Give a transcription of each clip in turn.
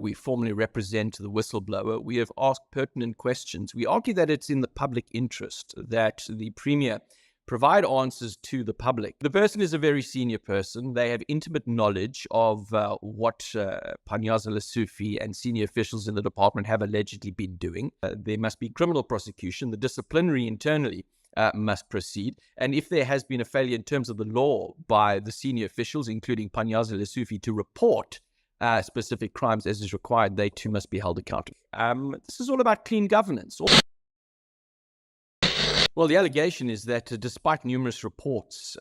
We formally represent the whistleblower. We have asked pertinent questions. We argue that it's in the public interest that the Premier provide answers to the public. The person is a very senior person. They have intimate knowledge of what Panyaza Lesufi and senior officials in the department have allegedly been doing. There must be criminal prosecution. The disciplinary internally must proceed. And if there has been a failure in terms of the law by the senior officials, including Panyaza Lesufi, to report specific crimes as is required, they too must be held accountable. This is all about clean governance. Well, the allegation is that despite numerous reports,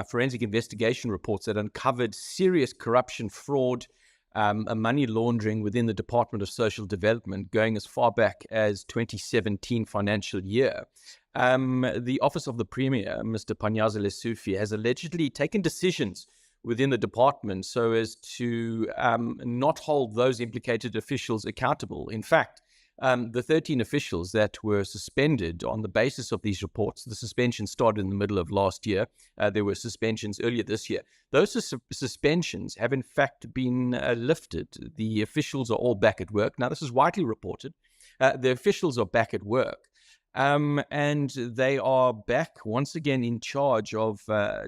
forensic investigation reports that uncovered serious corruption, fraud, money laundering within the Department of Social Development going as far back as 2017 financial year, the Office of the Premier, Mr. Panyaza Lesufi, has allegedly taken decisions within the department so as to not hold those implicated officials accountable. In fact, the 13 officials that were suspended on the basis of these reports, the suspension started in the middle of last year. There were suspensions earlier this year. Those suspensions have in fact been lifted. The officials are all back at work. Now, this is widely reported. The officials are back at work. And they are back once again in charge of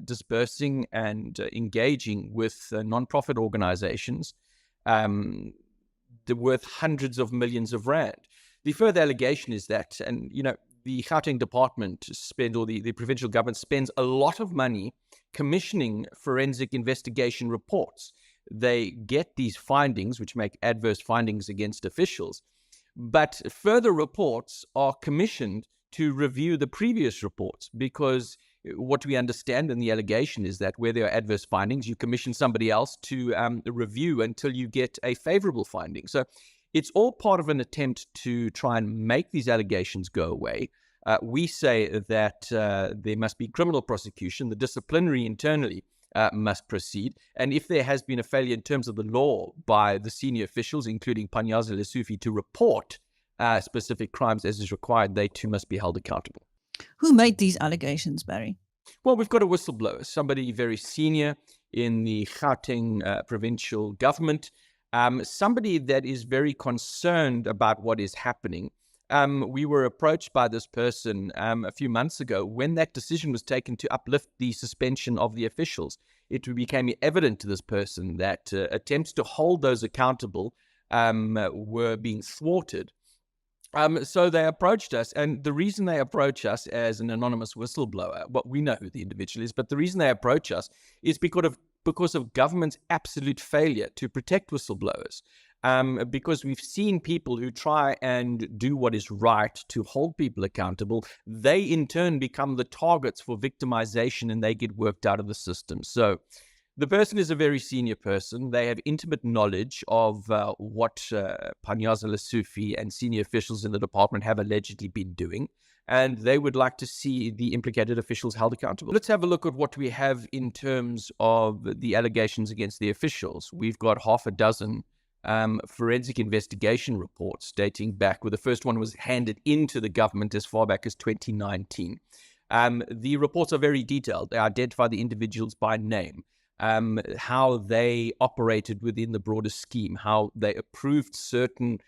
dispersing and engaging with non-profit organizations worth hundreds of millions of rand. The further allegation is that, and the Gauteng department the provincial government spends a lot of money commissioning forensic investigation reports. They get these findings, which make adverse findings against officials, but further reports are commissioned to review the previous reports, because what we understand in the allegation is that where there are adverse findings, you commission somebody else to review until you get a favorable finding. So it's all part of an attempt to try and make these allegations go away. We say that there must be criminal prosecution. The disciplinary internally must proceed. And if there has been a failure in terms of the law by the senior officials, including Panyaza Lesufi, to report specific crimes as is required, they too must be held accountable. Who made these allegations, Barry? Well, we've got a whistleblower, somebody very senior in the Gauteng provincial government, somebody that is very concerned about what is happening. We were approached by this person a few months ago when that decision was taken to uplift the suspension of the officials. It became evident to this person that attempts to hold those accountable were being thwarted. So they approached us, and the reason they approach us as an anonymous whistleblower, well, we know who the individual is, but the reason they approach us is because of government's absolute failure to protect whistleblowers. Because we've seen people who try and do what is right to hold people accountable, they in turn become the targets for victimization and they get worked out of the system. So the person is a very senior person. They have intimate knowledge of what Panyaza Lesufi and senior officials in the department have allegedly been doing, and they would like to see the implicated officials held accountable. Let's have a look at what we have in terms of the allegations against the officials. We've got half a dozen forensic investigation reports dating back, where the first one was handed into the government as far back as 2019. The reports are very detailed. They identify the individuals by name, how they operated within the broader scheme, how they approved certain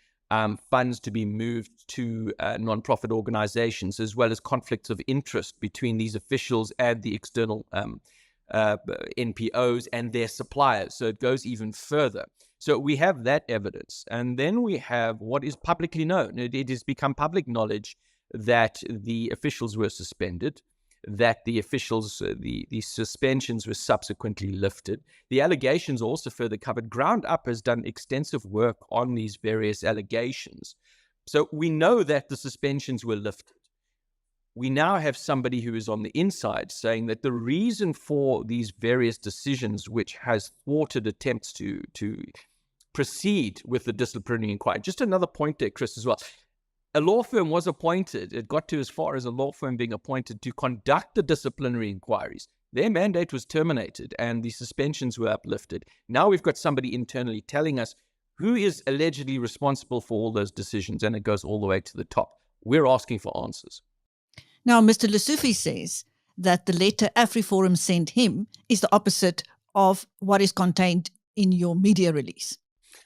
funds to be moved to non-profit organizations, as well as conflicts of interest between these officials and the external NPOs and their suppliers. So it goes even further. So we have that evidence. And then we have what is publicly known. It has become public knowledge that the officials were suspended, that the officials, the suspensions were subsequently lifted. The allegations also further covered. Ground Up has done extensive work on these various allegations. So we know that the suspensions were lifted. We now have somebody who is on the inside saying that the reason for these various decisions, which has thwarted attempts to proceed with the disciplinary inquiry. Just another point there, Chris, as well. A law firm was appointed. It got to as far as a law firm being appointed to conduct the disciplinary inquiries. Their mandate was terminated and the suspensions were uplifted. Now we've got somebody internally telling us who is allegedly responsible for all those decisions, and it goes all the way to the top. We're asking for answers. Now, Mr. Lesufi says that the letter Afri-Forum sent him is the opposite of what is contained in your media release.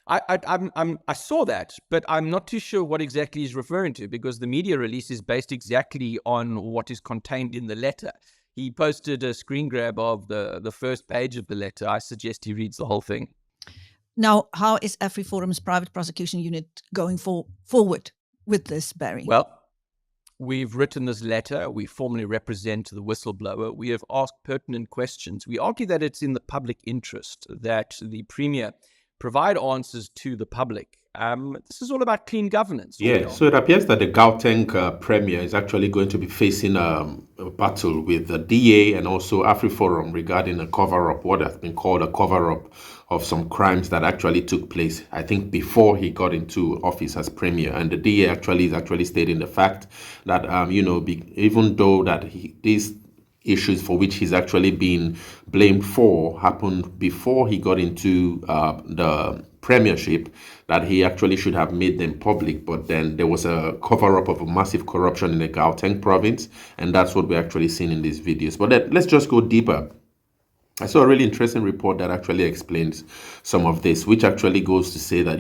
I saw that, but I'm not too sure what exactly he's referring to, because the media release is based exactly on what is contained in the letter. He posted a screen grab of the first page of the letter. I suggest he reads the whole thing. Now, how is Afri-Forum's private prosecution unit going forward with this, Barry? Well, we've written this letter. We formally represent the whistleblower. We have asked pertinent questions. We argue that it's in the public interest that the Premier provide answers to the public. This is all about clean governance. Yeah, so it appears that the Gauteng Premier is actually going to be facing a battle with the DA and also Afri-Forum regarding a cover-up, what has been called a cover-up of some crimes that actually took place, I think, before he got into office as Premier. And the DA is actually stating the fact that, even though that these issues for which he's actually been blamed for happened before he got into the premiership, that he actually should have made them public, but then there was a cover-up of a massive corruption in the Gauteng province, and that's what we're actually seeing in these videos. But let's just go deeper. I saw a really interesting report that actually explains some of this, which actually goes to say that,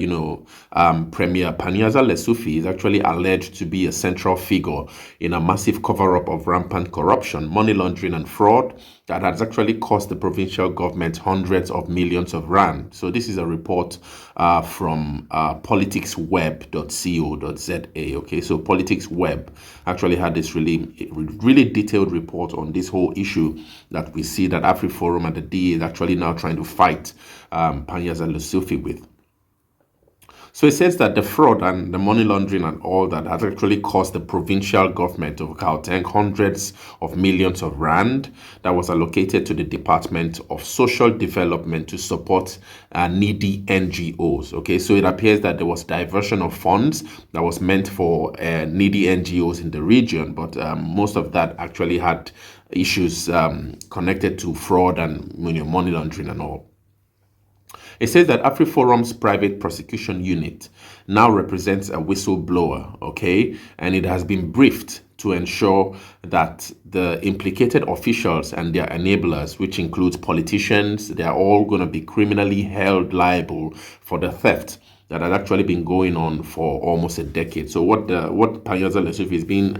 Premier Panyaza Lesufi is actually alleged to be a central figure in a massive cover-up of rampant corruption, money laundering and fraud that has actually cost the provincial government hundreds of millions of rand. So this is a report from politicsweb.co.za. Okay, so Politics Web actually had this really detailed report on this whole issue that we see that Afri-Forum and the DA is actually now trying to fight Panyaza Lesufi with. So it says that the fraud and the money laundering and all that has actually cost the provincial government of Gauteng hundreds of millions of rand that was allocated to the Department of Social Development to support needy NGOs. Okay, so it appears that there was diversion of funds that was meant for needy NGOs in the region, but most of that actually had issues connected to fraud and money laundering and all. It says that Afri-Forum's private prosecution unit now represents a whistleblower, okay? And it has been briefed to ensure that the implicated officials and their enablers, which includes politicians, they are all going to be criminally held liable for the theft that has actually been going on for almost a decade. So what Panyaza Lesufi is being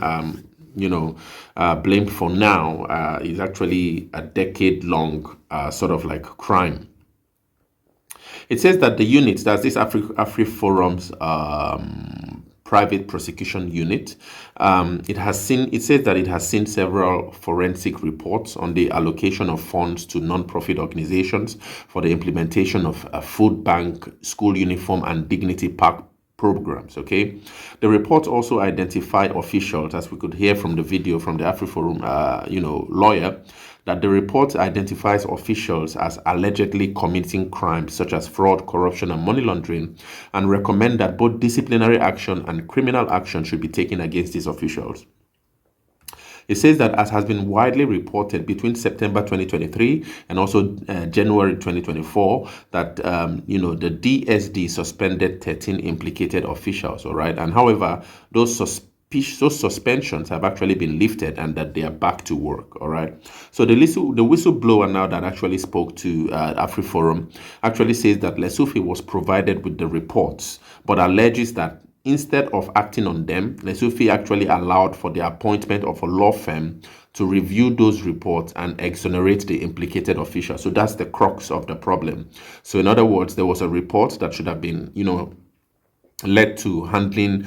blamed for now is actually a decade-long sort of like crime. It says that the unit, that's this Afri-Forum's private prosecution unit, it says that it has seen several forensic reports on the allocation of funds to non-profit organizations for the implementation of a food bank, school uniform, and dignity park programs. Okay, the report also identified officials, as we could hear from the video from the Afri-Forum lawyer, that the report identifies officials as allegedly committing crimes such as fraud, corruption, and money laundering, and recommend that both disciplinary action and criminal action should be taken against these officials. It says that, as has been widely reported between September 2023 and also January 2024, that the DSD suspended 13 implicated officials. All right, and however, those suspensions have actually been lifted and that they are back to work. All right, so the whistleblower now that actually spoke to Afri-Forum actually says that Lesufi was provided with the reports, but alleges that instead of acting on them, Lesufi actually allowed for the appointment of a law firm to review those reports and exonerate the implicated officials. So that's the crux of the problem. So in other words, there was a report that should have been, led to handling,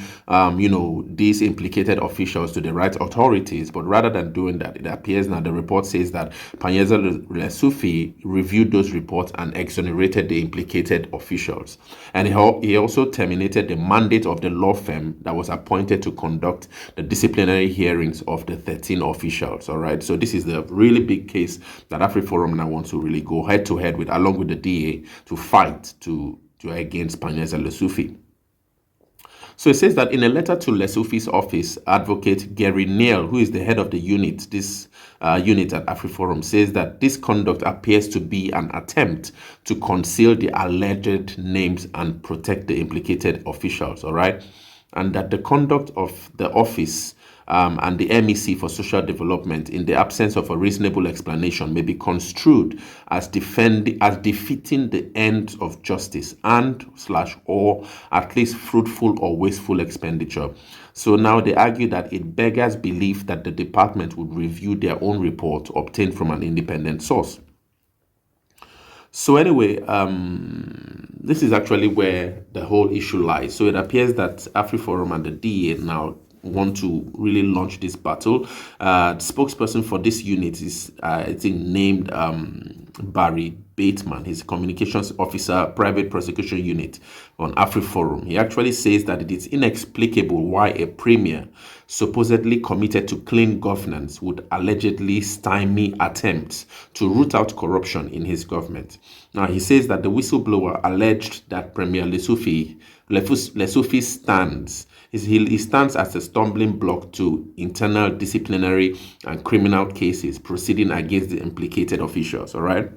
these implicated officials to the right authorities. But rather than doing that, it appears now the report says that Panyaza Lesufi reviewed those reports and exonerated the implicated officials. And he also terminated the mandate of the law firm that was appointed to conduct the disciplinary hearings of the 13 officials. All right. So this is the really big case that Afri-Forum now wants to really go head to head with, along with the DA, to fight to against Panyaza Lesufi. So it says that in a letter to Lesufi's office, Advocate Gary Neal, who is the head of the unit, this unit at Afri-Forum, says that this conduct appears to be an attempt to conceal the alleged names and protect the implicated officials, all right? And that the conduct of the office and the MEC for Social Development, in the absence of a reasonable explanation, may be construed as defeating the ends of justice or at least fruitful or wasteful expenditure. So now they argue that it beggars belief that the department would review their own report obtained from an independent source. So anyway, this is actually where the whole issue lies. So it appears that Afri-Forum and the DA now want to really launch this battle. The spokesperson for this unit is, I think, named Barry Bateman. He's a communications officer, private prosecution unit on Afri-Forum. He actually says that it is inexplicable why a premier supposedly committed to clean governance would allegedly stymie attempts to root out corruption in his government. Now, he says that the whistleblower alleged that Premier Lesufi stands as a stumbling block to internal disciplinary and criminal cases proceeding against the implicated officials, all right?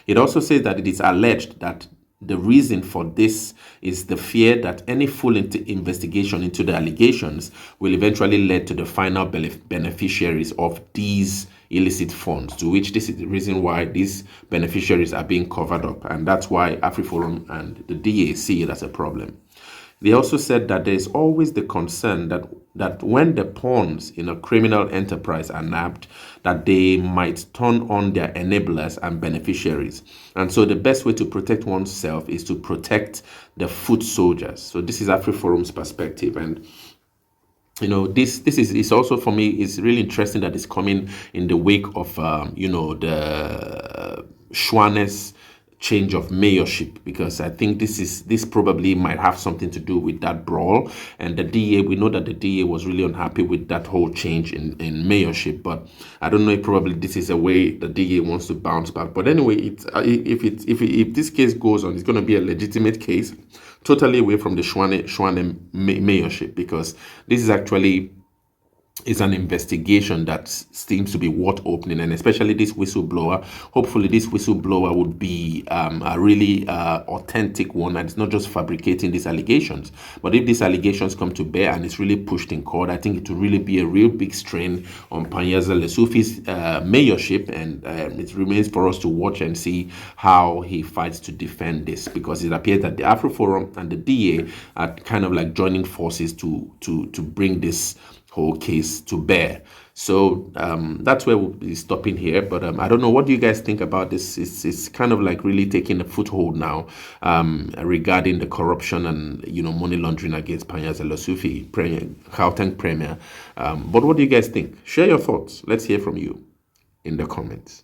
It also says that it is alleged that the reason for this is the fear that any full investigation into the allegations will eventually lead to the final beneficiaries of these illicit funds, to which this is the reason why these beneficiaries are being covered up. And that's why Afri-Forum and the DA see it as a problem. They also said that there is always the concern that when the pawns in a criminal enterprise are nabbed, that they might turn on their enablers and beneficiaries. And so the best way to protect oneself is to protect the foot soldiers. So this is Afri-Forum's perspective. And you know, this is also, for me, is really interesting that it's coming in the wake of the Schwane's change of mayorship, because I think this probably might have something to do with that brawl. And the DA, we know that the DA was really unhappy with that whole change in mayorship, but I don't know if probably this is a way the DA wants to bounce back. But anyway, if this case goes on, it's going to be a legitimate case, totally away from the Schwane mayorship, because this is actually is an investigation that seems to be worth opening, and especially this whistleblower. Hopefully this whistleblower would be a really authentic one, and it's not just fabricating these allegations. But if these allegations come to bear and it's really pushed in court, I think it will really be a real big strain on Panyaza Lesufi's mayorship, and it remains for us to watch and see how he fights to defend this, because it appears that the Afri-Forum and the DA are kind of like joining forces to bring this whole case to bear. So that's where we'll be stopping here. But I don't know, what do you guys think about this? It's kind of like really taking a foothold now regarding the corruption and money laundering against Panyaza Lesufi, Gauteng Premier. But what do you guys think? Share your thoughts. Let's hear from you in the comments.